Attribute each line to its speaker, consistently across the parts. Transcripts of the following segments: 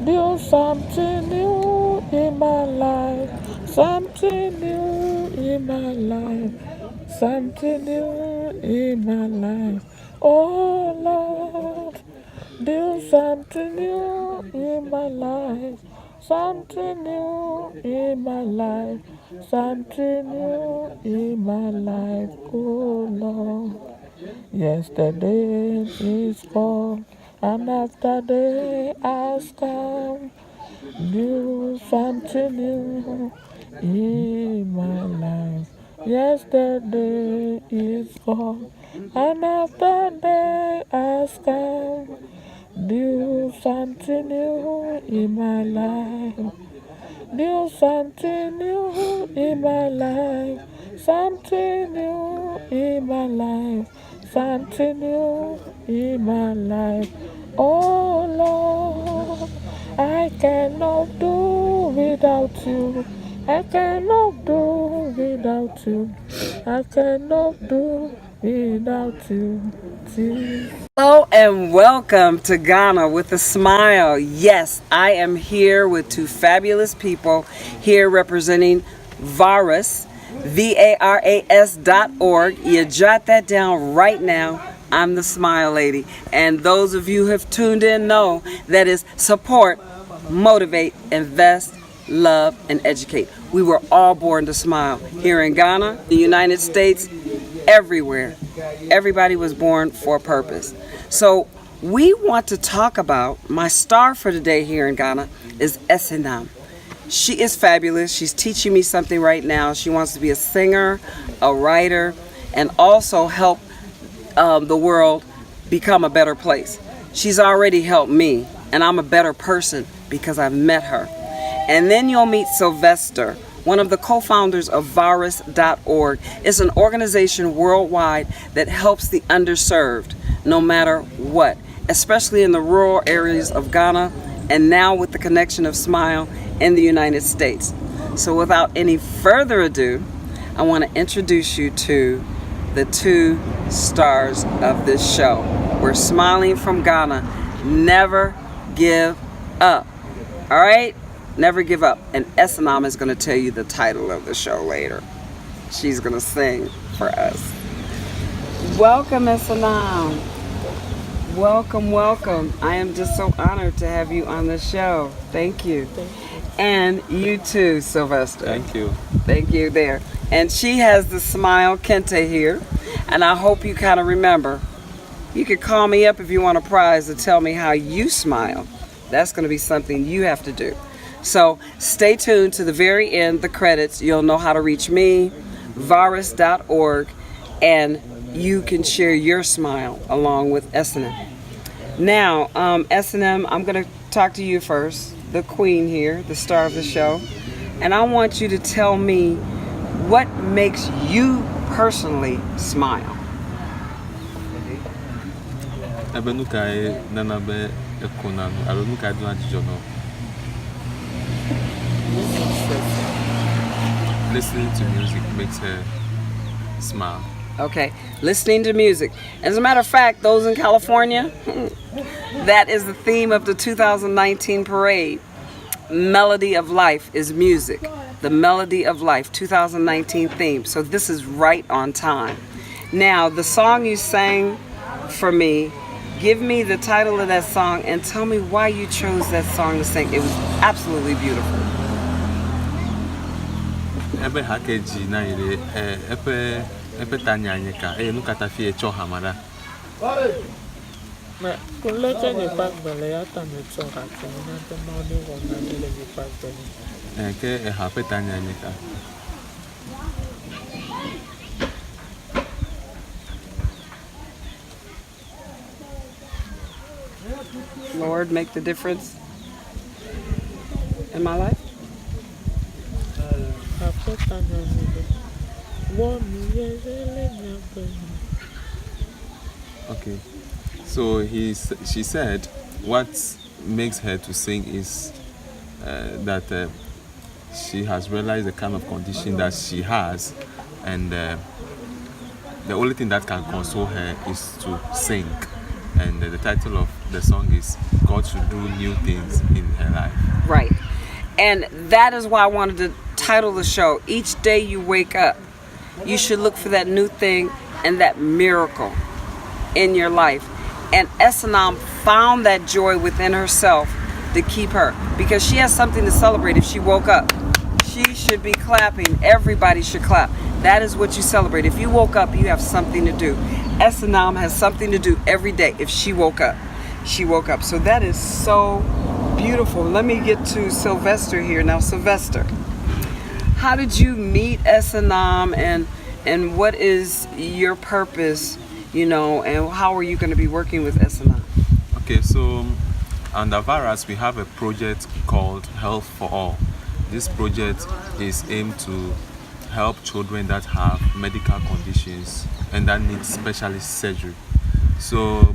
Speaker 1: Do something new in my life. Something new in my life. Something new in my life. Oh Lord, do something new in my life. Something new in my life. Something new in my life. Oh Lord. Yesterday is gone, and after day has come. Do something new in my life. Yesterday is gone, and after day has come. Do something new in my life. Do something new in my life. Something new in my life. Something new in my life. Oh Lord, I cannot do without you. I cannot do without you. I cannot do without you. Jesus.
Speaker 2: Hello and welcome to Ghana with a smile. Yes, I am here with two fabulous people here representing VARAS, VARAS.org. You jot that down right now. I'm the Smile Lady. And those of you who have tuned in know that is support, motivate, invest, love, and educate. We were all born to smile here in Ghana, the United States, everywhere. Everybody was born for a purpose. So we want to talk about my star for today here in Ghana is Esinam. She is fabulous. She's teaching me something right now. She wants to be a singer, a writer, and also help the world become a better place. She's already helped me, and I'm a better person because I've met her. And then you'll meet Sylvester, one of the co-founders of varas.org. It's an organization worldwide that helps the underserved no matter what, especially in the rural areas of Ghana and now with the connection of Smile in the United States. So without any further ado, I want to introduce you to the two stars of this show. We're smiling from Ghana. Never give up. All right? Never give up. And Esinam is going to tell you the title of the show later. She's going to sing for us. Welcome, Esinam. Welcome, welcome. I am just so honored to have you on the show. Thank you. And you too, Sylvester.
Speaker 3: Thank you.
Speaker 2: Thank you there. And she has the smile Kente here. And I hope you kind of remember. You could call me up if you want a prize to tell me how you smile. That's going to be something you have to do. So stay tuned to the very end, the credits. You'll know how to reach me, varas.org, and you can share your smile along with Esinam. Now, Esinam, I'm going to talk to you first, the queen here, the star of the show. And I want you to tell me what makes you personally smile.
Speaker 3: Listening to music makes her smile.
Speaker 2: Okay, listening to music. As a matter of fact, those in California, that is the theme of the 2019 parade. Melody of Life is music. The Melody of Life 2019 theme. So this is right on time. Now, the song you sang for me, give me the title of that song and tell me why you chose that song to sing. It was absolutely beautiful.
Speaker 3: Ebe hakeji na ire ebe tanya anyeka nukata fie cho hamara.
Speaker 1: Mais pour le temps de pas voler, attends, mais tu auras demandé comment il est pas voler.
Speaker 3: Ke hape tanya anyeka.
Speaker 2: Lord, make the difference in my life.
Speaker 3: Okay. So she said what makes her to sing is that she has realized the kind of condition that she has, and the only thing that can console her is to sing. And the title of the song is God should do new things in her my life.
Speaker 2: Right. And that is why I wanted to title the show, Each Day You Wake Up. You should look for that new thing and that miracle in your life. And Esinam found that joy within herself to keep her, because she has something to celebrate. If she woke up, she should be clapping. Everybody should clap. That is what you celebrate. If you woke up, you have something to do. Esinam has something to do every day. If she woke up, she woke up. So that is so beautiful. Let me get to Sylvester here. Now, Sylvester, how did you meet Esinam, and what is your purpose, and how are you going to be working with Esinam?
Speaker 3: Okay, so under VARAS, we have a project called Health for All. This project is aimed to help children that have medical conditions and that need specialist surgery. So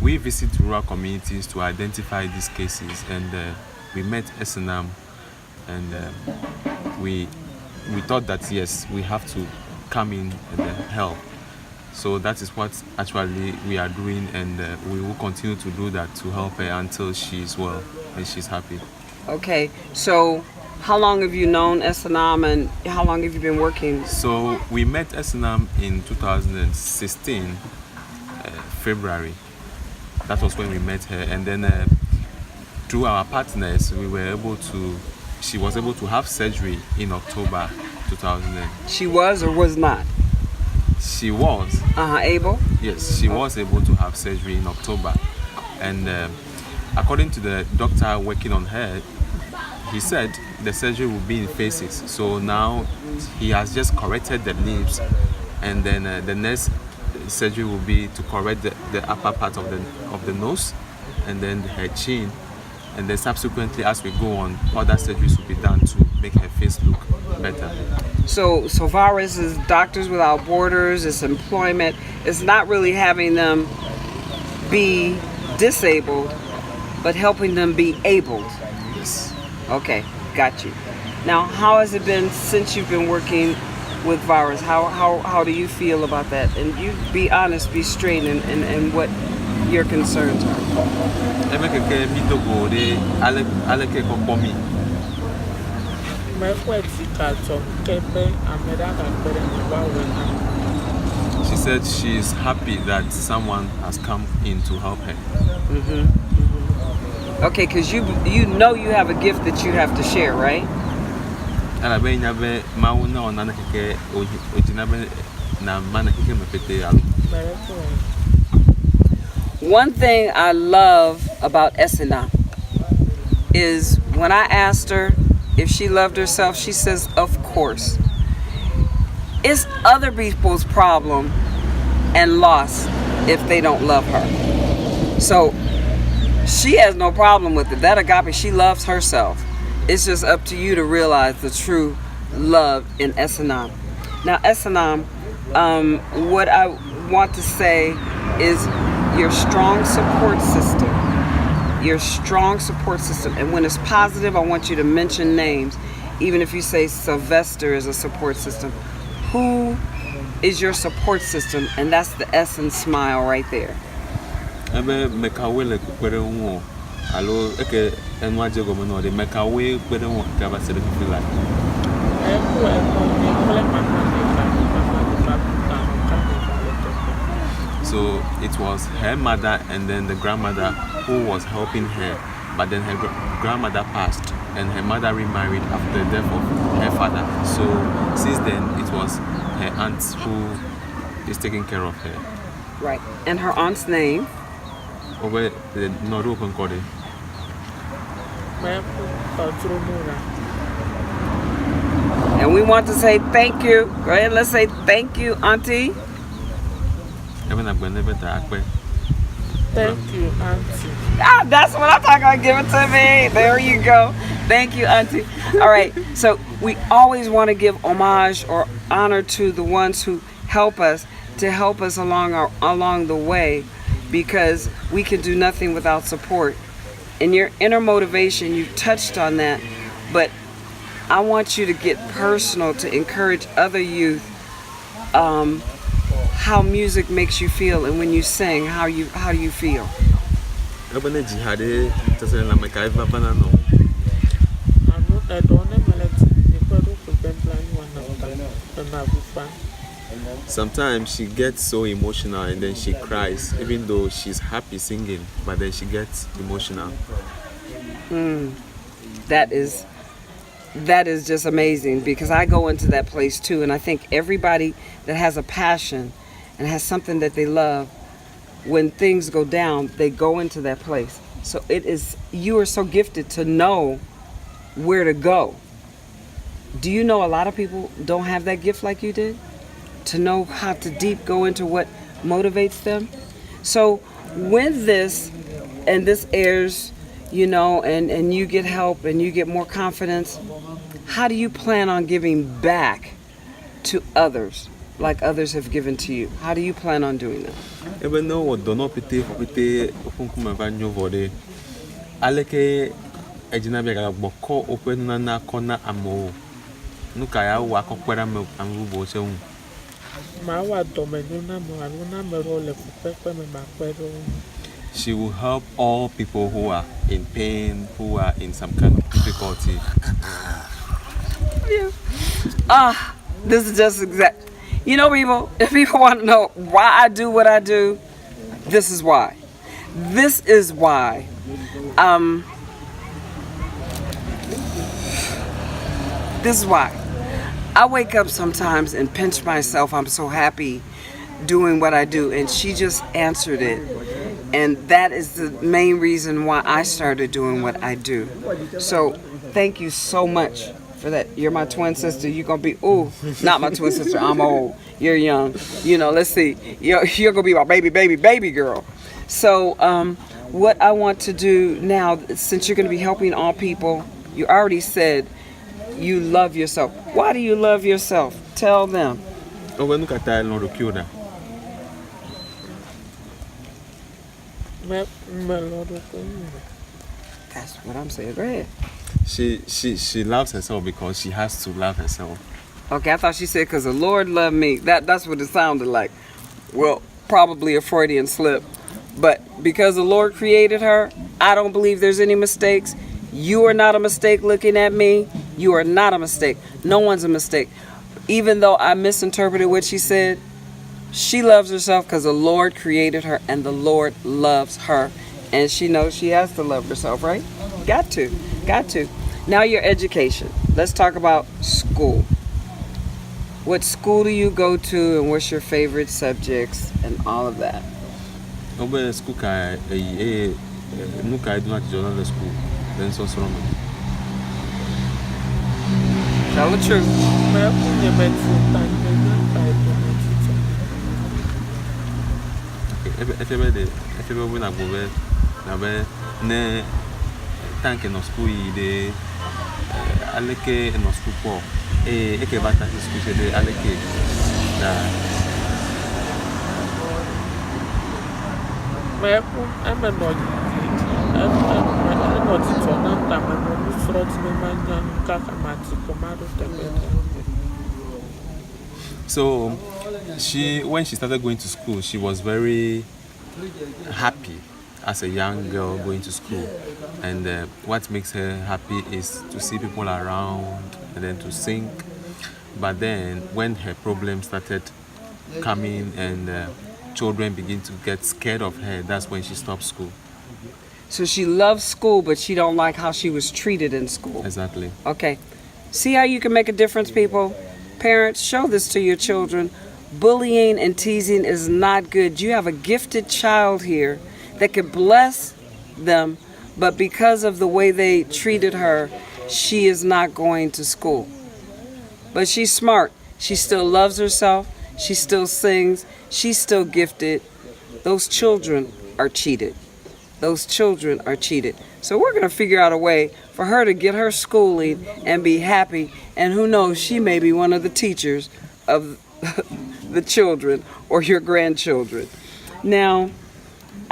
Speaker 3: we visit rural communities to identify these cases, and we met Esinam, and we thought that yes, we have to come in and help. So that is what actually we are doing, and we will continue to do that to help her until she is well and she's happy.
Speaker 2: Okay, so how long have you known Esinam, and how long have you been working?
Speaker 3: So we met Esinam in 2016, February. That was when we met her, and then through our partners, she was able to have surgery in October 2000.
Speaker 2: She was or was not?
Speaker 3: She was.
Speaker 2: Able?
Speaker 3: Yes, she was able to have surgery in October. And according to the doctor working on her, he said the surgery will be in phases. So now he has just corrected the lips, and then the next surgery will be to correct the upper part of the nose, and then her chin. And then subsequently, as we go on, other surgeries will be done to make her face look better.
Speaker 2: So VARAS is Doctors Without Borders, it's employment. It's not really having them be disabled, but helping them be abled.
Speaker 3: Yes.
Speaker 2: Okay, got you. Now, how has it been since you've been working with VARAS? How do you feel about that? And you be honest, be straight, and what your concerns are.
Speaker 3: She said she is happy that someone has come in to help her.
Speaker 2: Okay, because you know you have a gift that you have to share, right? One thing I love about Esinam is when I asked her if she loved herself, she says, of course. It's other people's problem and loss if they don't love her. So she has no problem with it. That agape, she loves herself. It's just up to you to realize the true love in Esinam. Now, Esinam, what I want to say is your strong support system. Your strong support system. And when it's positive, I want you to mention names. Even if you say Sylvester is a support system. Who is your support system? And that's the Esin smile right there.
Speaker 3: So it was her mother and then the grandmother who was helping her, but then her grandmother passed and her mother remarried after the death of her father. So since then it was her aunt who is taking care of her.
Speaker 2: Right. And her aunt's name?
Speaker 3: Over the Noru Concorde.
Speaker 2: And we want to say thank you. Go ahead, let's say thank you, Auntie.
Speaker 3: Thank
Speaker 1: you, Auntie.
Speaker 2: Ah, that's what I'm talking about. Give it to me. There you go. Thank you, Auntie. All right. So we always want to give homage or honor to the ones who help us along the way, because we can do nothing without support. In your inner motivation, you touched on that, but I want you to get personal to encourage other youth. How music makes you feel, and when you sing, how do you feel?
Speaker 1: I don't know
Speaker 3: Sometimes she gets so emotional and then she cries, even though she's happy singing, but then she gets emotional.
Speaker 2: That is just amazing, because I go into that place too, and I think everybody that has a passion and has something that they love, when things go down, they go into that place. So you are so gifted to know where to go. Do you know a lot of people don't have that gift like you did? To know how to deep go into what motivates them? So when this airs, and you get help and you get more confidence, how do you plan on giving back to others like others have given to you? How do you plan on doing that?
Speaker 3: Even though what do not pity opunkuma vanyo vode, aleke ejina biaga boko open na kona amo. Nuka ya wako kwera me amubo se un. She will help all people who are in pain, who are in some kind of difficulty.
Speaker 2: Yeah. This is just exact. People, if people want to know why I do what I do, this is why. This is why. This is why. I wake up sometimes and pinch myself. I'm so happy doing what I do. And she just answered it. And that is the main reason why I started doing what I do. So thank you so much for that. You're my twin sister. You're going to be, not my twin sister. I'm old. You're young. Let's see. You're going to be my baby girl. So what I want to do now, since you're going to be helping all people, you already said you love yourself. Why do you love yourself? Tell them. That's what I'm saying. Go ahead.
Speaker 3: She loves herself because she has to love herself.
Speaker 2: Okay, I thought she said because the Lord loved me. That's what it sounded like. Well, probably a Freudian slip. But because the Lord created her, I don't believe there's any mistakes. You are not a mistake looking at me. You are not a mistake. No one's a mistake. Even though I misinterpreted what she said, she loves herself because the Lord created her and the Lord loves her. And she knows she has to love herself, right? Got to. Now your education. Let's talk about school. What school do you go to and what's your favorite subjects and all of that?
Speaker 3: School nuka do not join school. Then so
Speaker 2: Tell the truth.
Speaker 3: If you win a go ne tank no school de aleke no school po eke bata school de aleke da So when she started going to school, she was very happy as a young girl going to school, and what makes her happy is to see people around and then to sing. But then when her problems started coming and children begin to get scared of her, that's when she stopped school.
Speaker 2: So she loves school, but she don't like how she was treated in school.
Speaker 3: Exactly.
Speaker 2: Okay. See how you can make a difference, people? Parents, show this to your children. Bullying and teasing is not good. You have a gifted child here that could bless them, but because of the way they treated her, she is not going to school. But she's smart. She still loves herself. She still sings. She's still gifted. Those children are cheated. So we're going to figure out a way for her to get her schooling and be happy. And who knows, she may be one of the teachers of the children or your grandchildren. Now,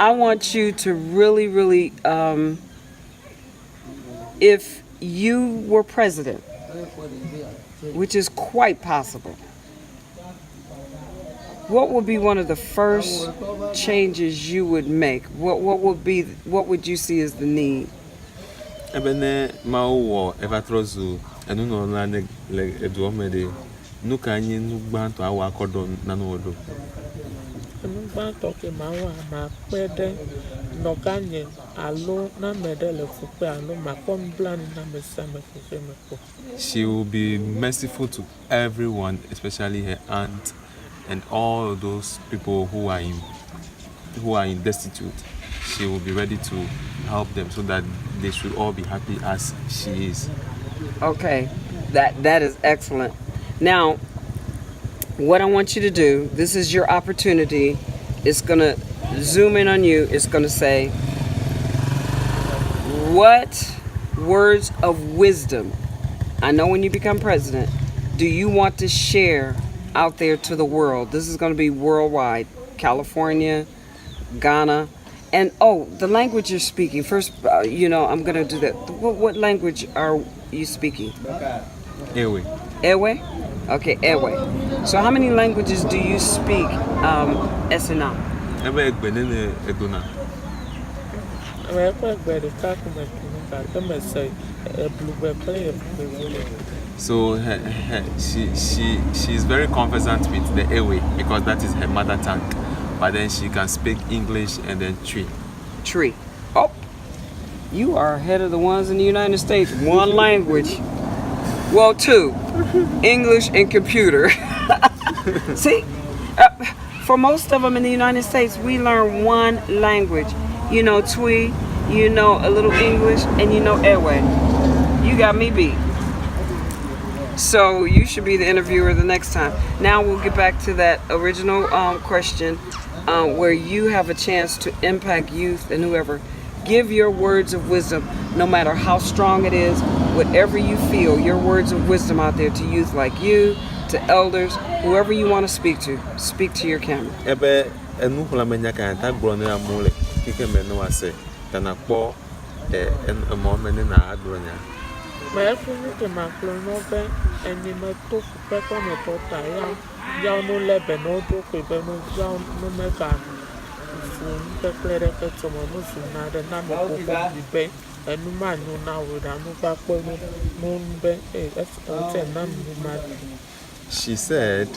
Speaker 2: I want you to really, if you were president, which is quite possible, what would be one of the first changes you would make? What would you see as the need?
Speaker 3: Ebene mau ever trozu enu no na le edu omede nu ka anyi nu gba to awa kodon na no odo.
Speaker 1: Enu gba to ke ma wa ma pede no kanye alo na mede le fupe alo ma kom plan na me sa me fupe me ko.
Speaker 3: She will be merciful to everyone, especially her aunt and all those people who are in destitute. She will be ready to help them so that they should all be happy as she is.
Speaker 2: Okay, that is excellent. Now, what I want you to do, this is your opportunity. It's going to zoom in on you. It's going to say, what words of wisdom, I know when you become president, do you want to share out there to the world? This is going to be worldwide. California, Ghana, and the language you're speaking. First, I'm going to do that. What language are you speaking?
Speaker 3: Ewe.
Speaker 2: Ewe? Okay, Ewe. So how many languages do you speak, Esinam?
Speaker 3: Ewe egbenene eguna.
Speaker 1: We ko gbe de ka ko me ka ke me say blue play.
Speaker 3: So she is very conversant with the Ewe because that is her mother tongue. But then she can speak English and then Tree.
Speaker 2: Oh, you are ahead of the ones in the United States. One language. Well, two. English and computer. See, for most of them in the United States, we learn one language. You know Twi, you know a little English, and you know Ewe. You got me beat. So you should be the interviewer the next time. Now we'll get back to that original question where you have a chance to impact youth and whoever. Give your words of wisdom, no matter how strong it is, whatever you feel, your words of wisdom out there to youth like you, to elders, whoever you want to speak to. Speak to your camera.
Speaker 3: Ebe enu hula menya kan ta gboro na amule kike me no ase tanakpo en mo me na agronya.
Speaker 1: Me fu ke ma klo no be eni me to pe ko me to ta ya no le be no do ko be no ya no me ka fu pe klere ke to mo no fu na de na me ko bi be enu ma nu na wo da nu pa po no be na nu ma.
Speaker 3: She said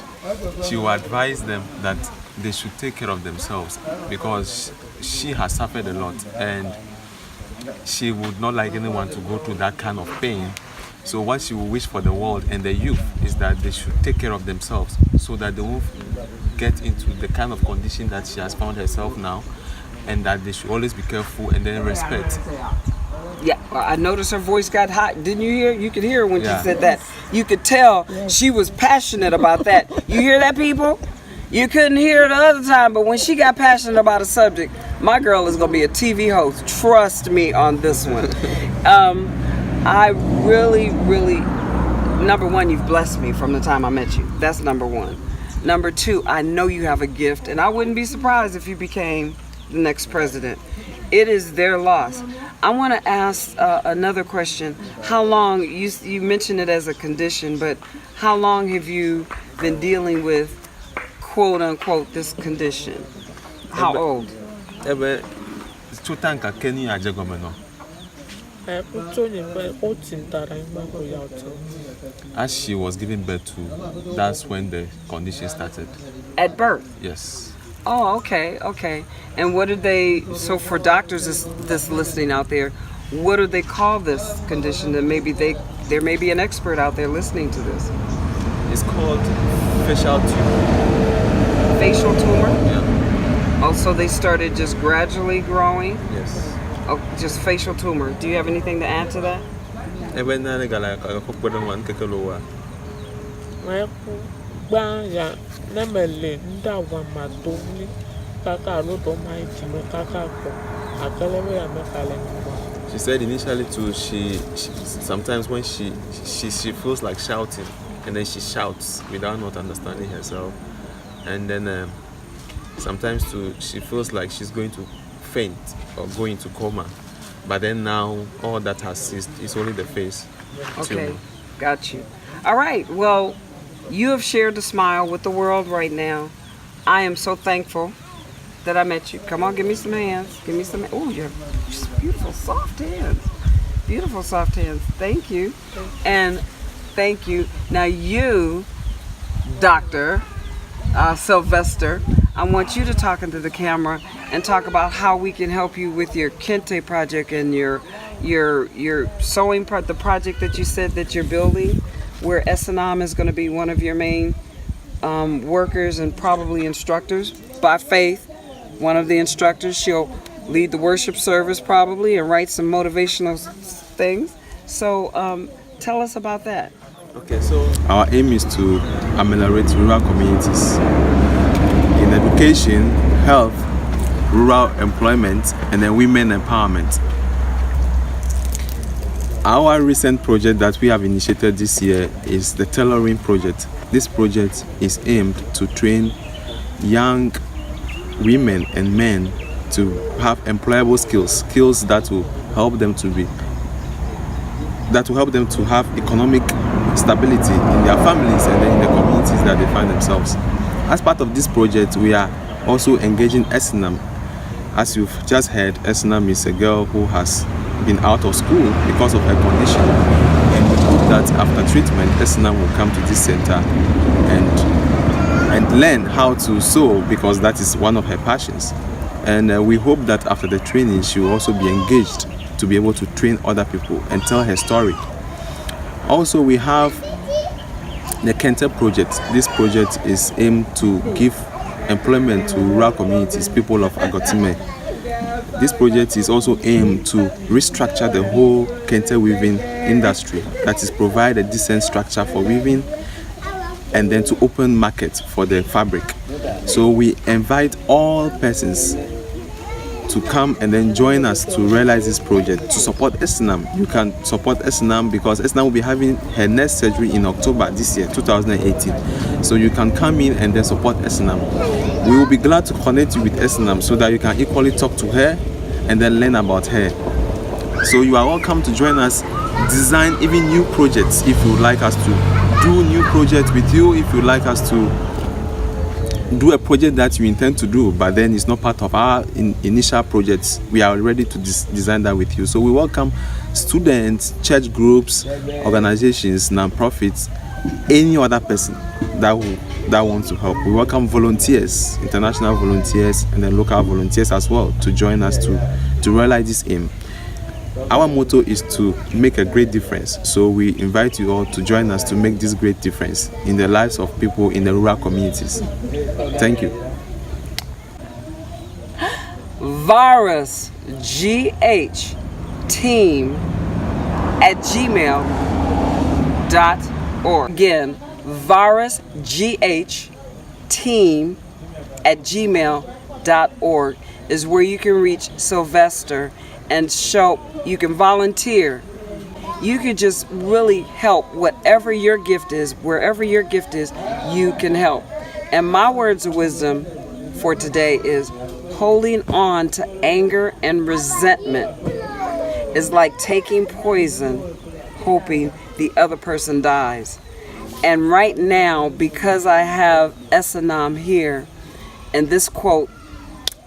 Speaker 3: she will advise them that they should take care of themselves because she has suffered a lot and she would not like anyone to go through that kind of pain. So what she will wish for the world and the youth is that they should take care of themselves so that they won't get into the kind of condition that she has found herself now, and that they should always be careful and then respect.
Speaker 2: Yeah, I noticed her voice got hot. Didn't you hear? You could hear her when she said that. You could tell she was passionate about that. You hear that, people? You couldn't hear it the other time, but when she got passionate about a subject, my girl is going to be a TV host. Trust me on this one. I really, number one, you've blessed me from the time I met you. That's number one. Number two, I know you have a gift, and I wouldn't be surprised if you became the next president. It is their loss. I want to ask another question. How long, you mentioned it as a condition, but how long have you been dealing with, quote unquote, this condition? How old?
Speaker 3: As she was giving birth to, that's when the condition started.
Speaker 2: At birth?
Speaker 3: Yes.
Speaker 2: Oh, okay. And what did they, so for doctors that's listening out there, what do they call this condition? That maybe there may be an expert out there listening to this.
Speaker 3: It's called facial tumor.
Speaker 2: Facial tumor?
Speaker 3: Yeah.
Speaker 2: Oh, so they started just gradually growing?
Speaker 3: Yes.
Speaker 2: Oh, just facial tumor. Do you have anything to add to that?
Speaker 3: She said initially too, she sometimes when she feels like shouting, and then she shouts without not understanding herself, and then sometimes too she feels like she's going to faint or go into coma, but then now all that has ceased. It's only the face.
Speaker 2: Okay, got you. All right, well, you have shared the smile with the world right now. I am so thankful that I met you. Come on, give me some hands. Give me some. Oh, you're just beautiful, soft hands. Beautiful soft hands. Thank you. And thank you. Now you, Dr. Sylvester, I want you to talk into the camera and talk about how we can help you with your Kente project and your sewing the project that you said that you're building, where Esinam is going to be one of your main workers and probably instructors by faith. One of the instructors, she'll lead the worship service probably and write some motivational things. So tell us about that.
Speaker 3: Okay, so our aim is to ameliorate rural communities in education, health, rural employment, and then women empowerment. Our recent project that we have initiated this year is the tailoring project. This project is aimed to train young women and men to have employable skills that will help them to have economic stability in their families and then in the communities that they find themselves. As part of this project, we are also engaging Esinam. As you've just heard, Esinam is a girl who has been out of school because of her condition, and we hope that after treatment, Esinam will come to this center and learn how to sew, because that is one of her passions. And we hope that after the training, she will also be engaged to be able to train other people and tell her story. Also, we have the Kente project. This project is aimed to give employment to rural communities, people of Agotime. This project is also aimed to restructure the whole Kente weaving industry, that is, provide a decent structure for weaving and then to open market for the fabric. So we invite all persons to come and then join us to realize this project, to support Esinam. You can support Esinam because Esinam will be having her next surgery in October this year, 2018. So you can come in and then support Esinam. We will be glad to connect you with Esinam so that you can equally talk to her and then learn about her. So you are welcome to join us, design even new projects if you would like us to do new projects with you, if you would like us to do a project that you intend to do, but then it's not part of our initial projects. We are ready to design that with you. So we welcome students, church groups, organizations, non-profits, any other person that wants to help. We welcome volunteers, international volunteers, and then local volunteers as well to join us to realize this aim. Our motto is to make a great difference. So we invite you all to join us to make this great difference in the lives of people in the rural communities. Thank you.
Speaker 2: VARAS, GH, team at gmail.org. Again, VARAS, GH, team at gmail.org is where you can reach Sylvester and you can volunteer. You can just really help whatever your gift is, wherever your gift is, you can help. And my words of wisdom for today is holding on to anger and resentment is like taking poison, hoping the other person dies. And right now, because I have Esinam here, and this quote,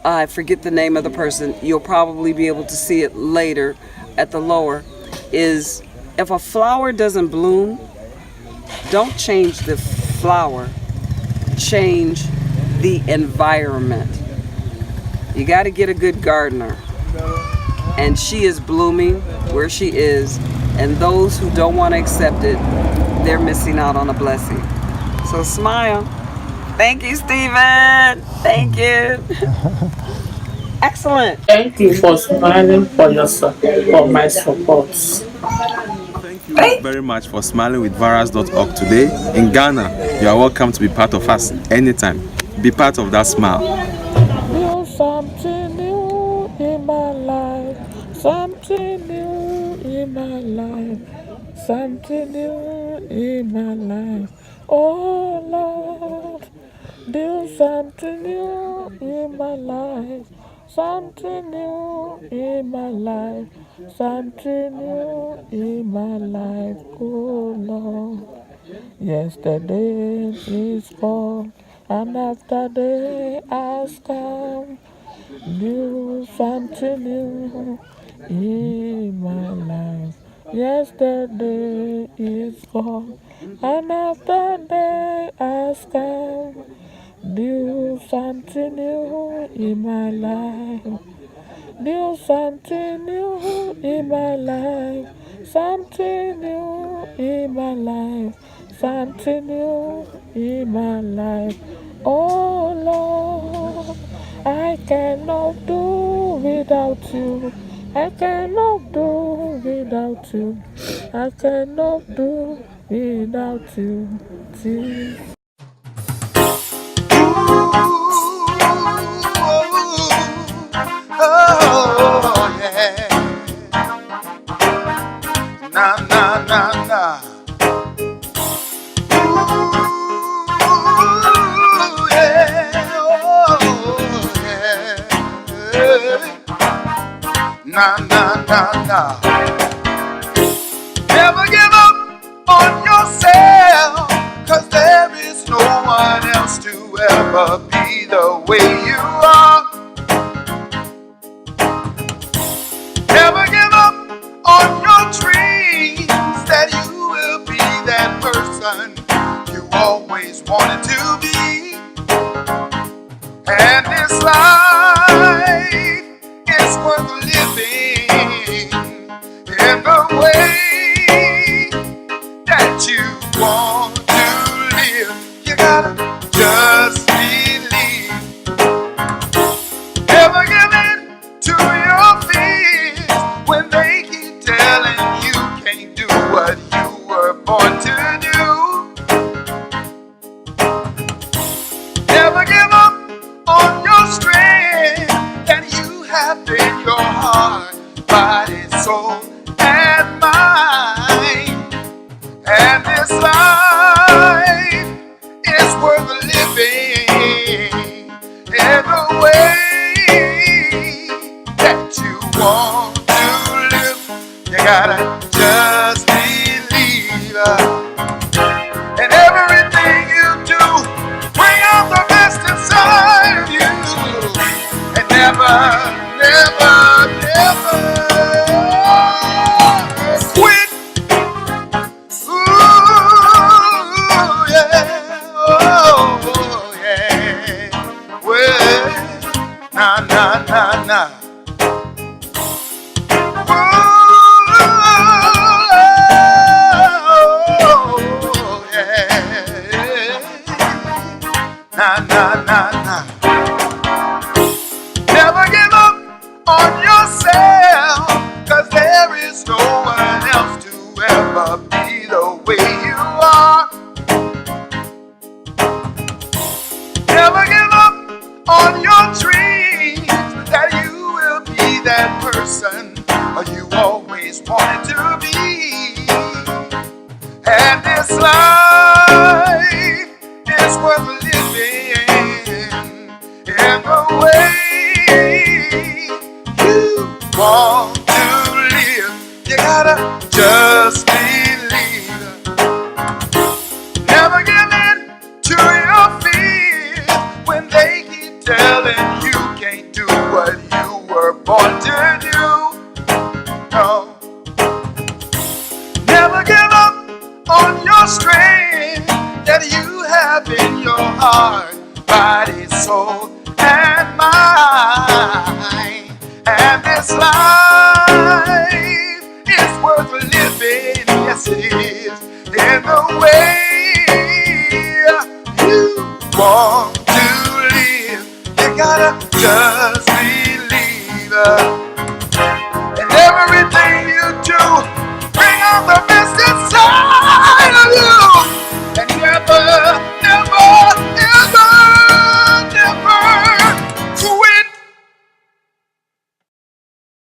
Speaker 2: I forget the name of the person, you'll probably be able to see it later at the lower, is if a flower doesn't bloom, don't change the flower, change the environment. You got to get a good gardener. And she is blooming where she is, and those who don't want to accept it, they're missing out on a blessing. So smile. Thank you, Stephen. Thank you. Excellent.
Speaker 1: Thank you for smiling for my support.
Speaker 3: Thank you very much for smiling with varas.org today. In Ghana, you are welcome to be part of us anytime. Be part of that smile.
Speaker 1: Feel something new in my life, something new in my life, something new in my life. Oh Lord, do something new in my life, something new in my life, something new in my life. Oh Lord. Yesterday is gone, and after day has come. Do something new in my life. Yesterday is gone, and after day has come. Do something new in my life. Do something new in my life. Something new in my life. Something new in my life. Oh Lord, I cannot do without you. I cannot do without you. I cannot do without you. Jesus.
Speaker 4: Oh, yeah. Na, na, na, na. Ooh, yeah. Oh, yeah. Na, na, na, na. Never give up on yourself, 'cause there is no one else to ever be the way you are. Never give up on your dreams, that you will be that person you always wanted to be. And this life is worth living in the way that you want to live. You gotta just believe. Never give in to your fears when they keep telling you can't do what you were born to do. Never give up on your strength that you have in your heart, body, soul, and mind. And this life is worth living in the way that you want to live. You gotta just believe. And everything you do, bring out the best inside of you. And never, never, never quit. Ooh, yeah, oh, yeah. Well, na, na, na, na. Oh, yeah. Na, na, na, na. Never give up on yourself, 'cause there is no one else to ever be the way you are. Never give up on your dreams, that you will be that person you always wanted to be. And this life is worth living in the way you want to live. You gotta just believe. Never give in to your fears when they keep telling you can't do what you were born to do. No. Never give up on your strength that you have in your heart, body, soul, and mind. And this life is worth living, yes it is, in the way you want to live. You gotta just believe. And everything you do, bring out the